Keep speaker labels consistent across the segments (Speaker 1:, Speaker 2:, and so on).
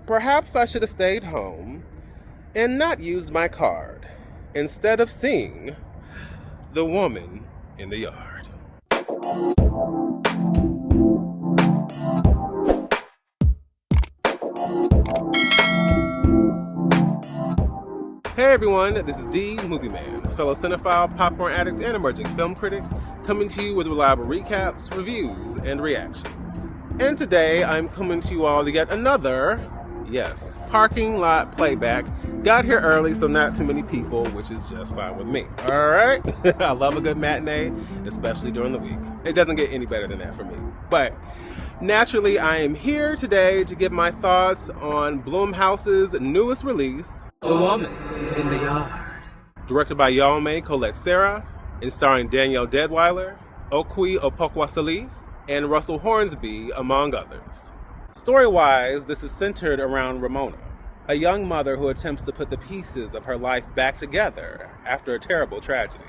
Speaker 1: Perhaps I should have stayed home and not used my card instead of seeing the woman in the yard. Hey everyone, this is D, Movieman, fellow cinephile, popcorn addict, and emerging film critic, coming to you with reliable recaps, reviews, and reactions. And today I'm coming to you all to get another, yes, parking lot playback. Got here early, so not too many people, which is just fine with me. Alright? I love a good matinee, especially during the week. It doesn't get any better than that for me. But naturally, I am here today to give my thoughts on Blumhouse's newest release,
Speaker 2: The Woman in the Yard.
Speaker 1: Directed by Jaume Collet-Serra, and starring Danielle Deadwyler, Okwui Okpokwasili, and Russell Hornsby, among others. Story-wise, this is centered around Ramona, a young mother who attempts to put the pieces of her life back together after a terrible tragedy.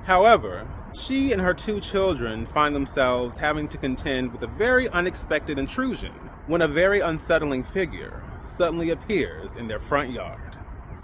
Speaker 1: However, she and her 2 children find themselves having to contend with a very unexpected intrusion when a very unsettling figure suddenly appears in their front yard.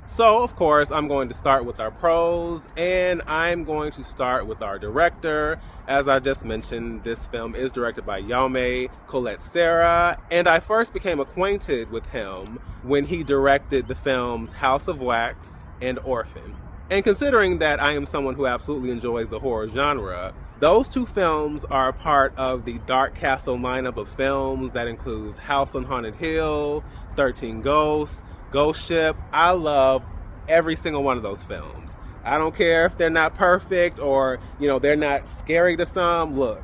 Speaker 1: So, of course, I'm going to start with our pros, and I'm going to start with our director. As I just mentioned, this film is directed by Jaume Collet-Serra, and I first became acquainted with him when he directed the films House of Wax and Orphan. And considering that I am someone who absolutely enjoys the horror genre, those 2 films are a part of the Dark Castle lineup of films that includes House on Haunted Hill, 13 Ghosts, Ghost Ship. I love every single one of those films. I don't care if they're not perfect or, they're not scary to some. Look,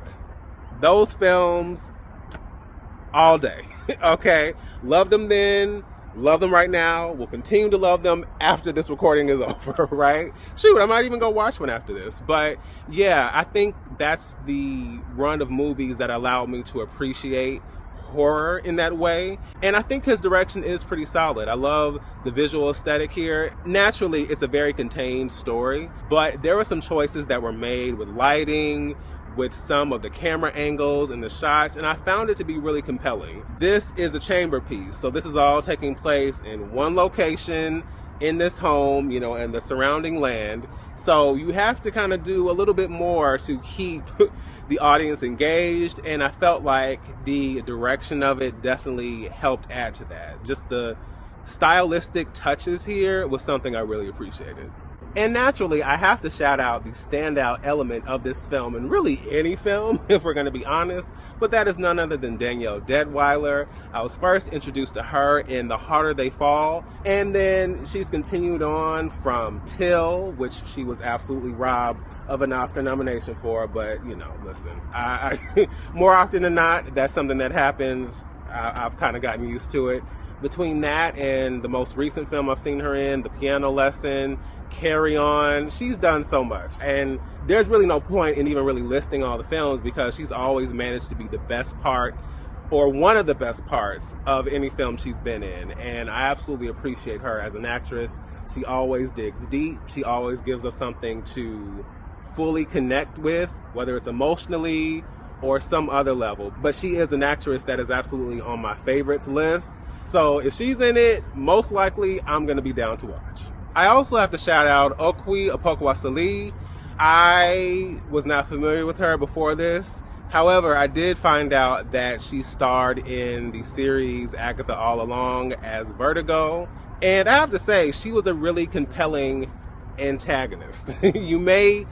Speaker 1: those films all day, okay? Loved them then, love them right now. We'll continue to love them after this recording is over, right? Shoot, I might even go watch one after this. But yeah, I think that's the run of movies that allowed me to appreciate horror in that way, and I think his direction is pretty solid. I love the visual aesthetic here. Naturally, it's a very contained story, but there were some choices that were made with lighting, with some of the camera angles and the shots, and I found it to be really compelling. This is a chamber piece, so this is all taking place in one location in this home, and the surrounding land. So you have to kind of do a little bit more to keep the audience engaged, and I felt like the direction of it definitely helped add to that. Just the stylistic touches here was something I really appreciated. And naturally, I have to shout out the standout element of this film, and really any film, if we're going to be honest, but that is none other than Danielle Deadwyler. I was first introduced to her in The Harder They Fall, and then she's continued on from Till, which she was absolutely robbed of an Oscar nomination for, but, listen, I more often than not, that's something that happens. I've kind of gotten used to it. Between that and the most recent film I've seen her in, The Piano Lesson, Carry On, she's done so much. And there's really no point in even really listing all the films because she's always managed to be the best part or one of the best parts of any film she's been in. And I absolutely appreciate her as an actress. She always digs deep. She always gives us something to fully connect with, whether it's emotionally or some other level. But she is an actress that is absolutely on my favorites list. So if she's in it, most likely I'm going to be down to watch. I also have to shout out Okwui Okpokwasili. I was not familiar with her before this. However, I did find out that she starred in the series Agatha All Along as Vertigo. And I have to say, she was a really compelling antagonist. You may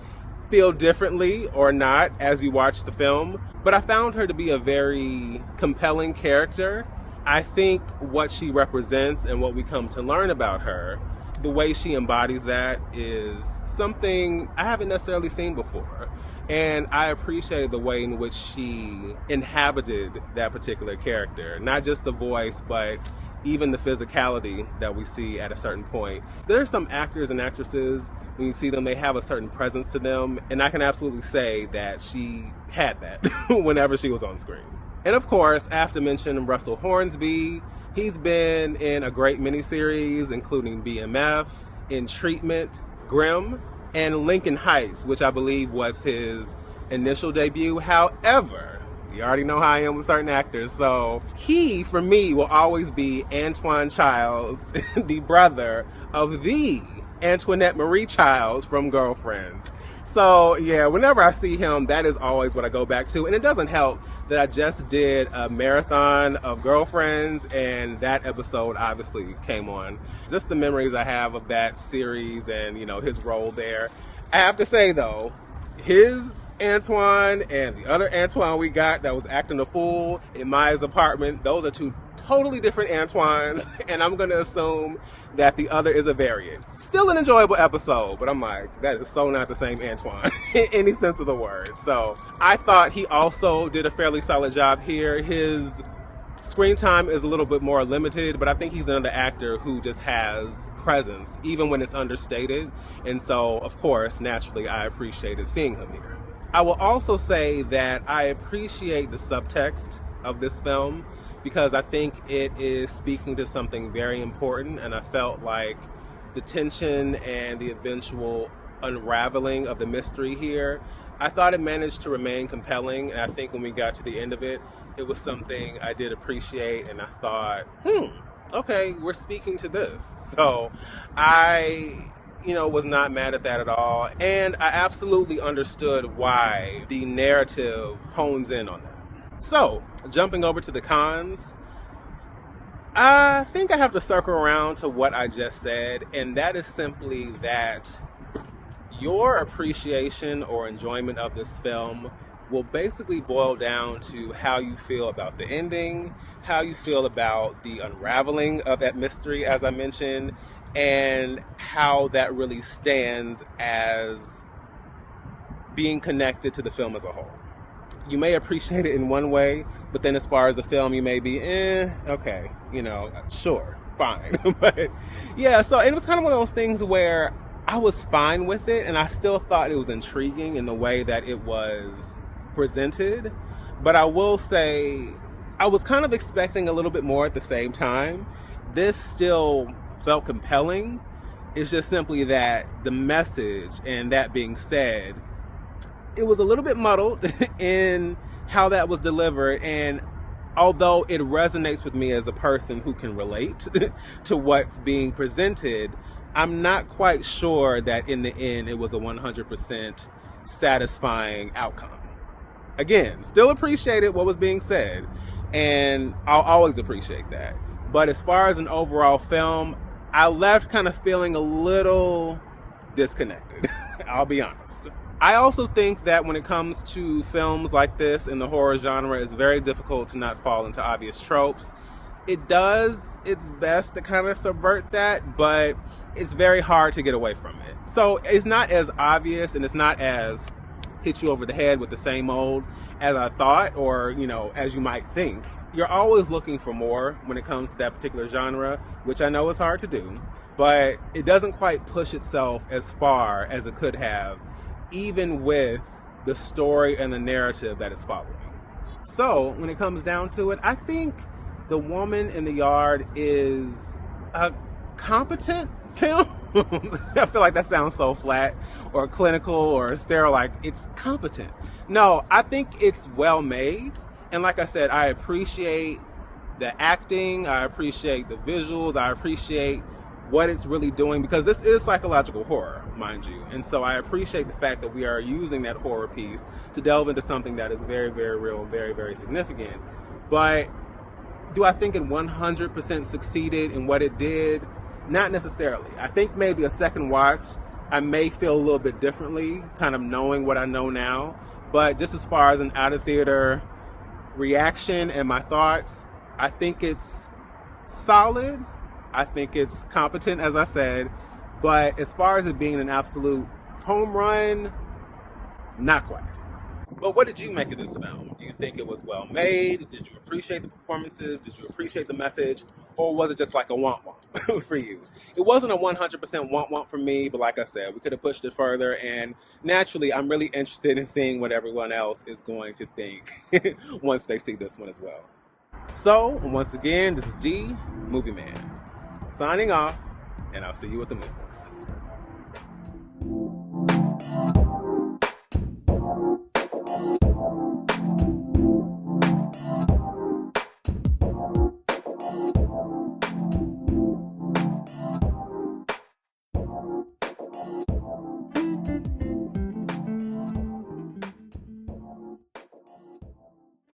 Speaker 1: feel differently or not as you watch the film, but I found her to be a very compelling character. I think what she represents and what we come to learn about her, the way she embodies that is something I haven't necessarily seen before. And I appreciated the way in which she inhabited that particular character. Not just the voice, but even the physicality that we see at a certain point. There are some actors and actresses, when you see them, they have a certain presence to them. And I can absolutely say that she had that whenever she was on screen. And of course, I have to mention Russell Hornsby. He's been in a great miniseries, including BMF, In Treatment, Grimm, and Lincoln Heights, which I believe was his initial debut. However, You already know how I am with certain actors. So he, for me, will always be Antoine Childs, the brother of the Antoinette Marie Childs from Girlfriends. So yeah, whenever I see him, that is always what I go back to. And it doesn't help that I just did a marathon of Girlfriends, and that episode obviously came on. Just the memories I have of that series and, you know, his role there. I have to say though, his Antoine and the other Antoine we got that was acting a fool in Maya's apartment, those are two totally different Antoines, and I'm going to assume that the other is a variant. Still an enjoyable episode, but I'm like, that is so not the same Antoine in any sense of the word. So I thought he also did a fairly solid job here. His screen time is a little bit more limited, but I think he's another actor who just has presence, even when it's understated. And so, of course, naturally, I appreciated seeing him here. I will also say that I appreciate the subtext of this film, because I think it is speaking to something very important, and I felt like the tension and the eventual unraveling of the mystery here, I thought it managed to remain compelling, and I think when we got to the end of it, it was something I did appreciate, and I thought, okay, we're speaking to this. So I, was not mad at that at all, and I absolutely understood why the narrative hones in on that. So, jumping over to the cons, I think I have to circle around to what I just said, and that is simply that your appreciation or enjoyment of this film will basically boil down to how you feel about the ending, how you feel about the unraveling of that mystery, as I mentioned, and how that really stands as being connected to the film as a whole. You may appreciate it in one way, but then as far as the film, you may be, okay, sure, fine. But yeah, so it was kind of one of those things where I was fine with it, and I still thought it was intriguing in the way that it was presented. But I will say, I was kind of expecting a little bit more at the same time. This still felt compelling. It's just simply that the message, and that being said, it was a little bit muddled in how that was delivered, and although it resonates with me as a person who can relate to what's being presented, I'm not quite sure that in the end it was a 100% satisfying outcome. Again, still appreciated what was being said, and I'll always appreciate that. But as far as an overall film, I left kind of feeling a little disconnected. I'll be honest. I also think that when it comes to films like this in the horror genre, it's very difficult to not fall into obvious tropes. It does its best to kind of subvert that, but it's very hard to get away from it. So it's not as obvious, and it's not as hit you over the head with the same old as I thought, or, as you might think. You're always looking for more when it comes to that particular genre, which I know is hard to do, but it doesn't quite push itself as far as it could have, even with the story and the narrative that is following. So when it comes down to it, I think The Woman in the Yard is a competent film. I feel like that sounds so flat or clinical or sterile, like it's competent. No, I think it's well made. And like I said, I appreciate the acting, I appreciate the visuals, I appreciate what it's really doing, because this is psychological horror, mind you. And so I appreciate the fact that we are using that horror piece to delve into something that is very, very real, very, very significant. But do I think it 100% succeeded in what it did? Not necessarily. I think maybe a second watch, I may feel a little bit differently, kind of knowing what I know now. But just as far as an out-of-theater reaction and my thoughts, I think it's solid. I think it's competent, as I said, but as far as it being an absolute home run, not quite. But what did you make of this film? Do you think it was well made? Did you appreciate the performances? Did you appreciate the message? Or was it just like a womp-womp for you? It wasn't a 100% womp-womp for me, but like I said, we could have pushed it further, and naturally, I'm really interested in seeing what everyone else is going to think once they see this one as well. So, once again, this is D, Movieman, signing off, and I'll see you at the movies.